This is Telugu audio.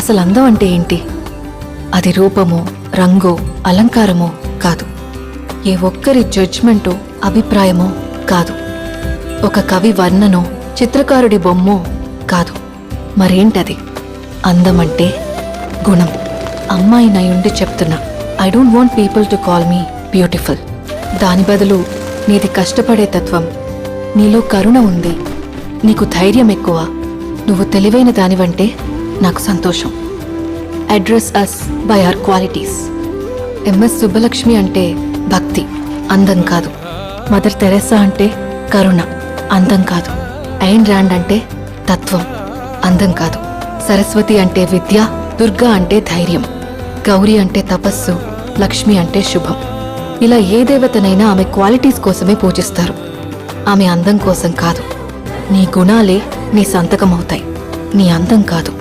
అసలు అందం అంటే ఏంటి? అది రూపమో, రంగో, అలంకారమో కాదు. ఏ ఒక్కరి జడ్జ్మెంటో, అభిప్రాయమో కాదు. ఒక కవి వర్ణనో, చిత్రకారుడి బొమ్మో కాదు. మరేంటది? అందమంటే గుణం. అమ్మాయినయుండి చెప్తున్నా, I don't want people to call me beautiful. దాని బదులు నీది కష్టపడే తత్వం, నీలో కరుణ ఉంది, నీకు ధైర్యం ఎక్కువ, నువ్వు తెలివైన దానివంటే నాకు సంతోషం. Address us by our qualities. M S Subbulakshmi అంటే భక్తి, అందం కాదు. మదర్ తెరెసా అంటే కరుణ, అందం కాదు. ఐన్ ర్యాండ్ అంటే తత్వం, అందం కాదు. సరస్వతి అంటే విద్య, దుర్గా అంటే ధైర్యం, గౌరీ అంటే తపస్సు, లక్ష్మి అంటే శుభం. ఇలా ఏ దేవతనైనా ఆమె క్వాలిటీస్ కోసమే పూజిస్తారు, ఆమె అందం కోసం కాదు. నీ గుణాలే నీ సంతకమవుతాయి, నీ అందం కాదు.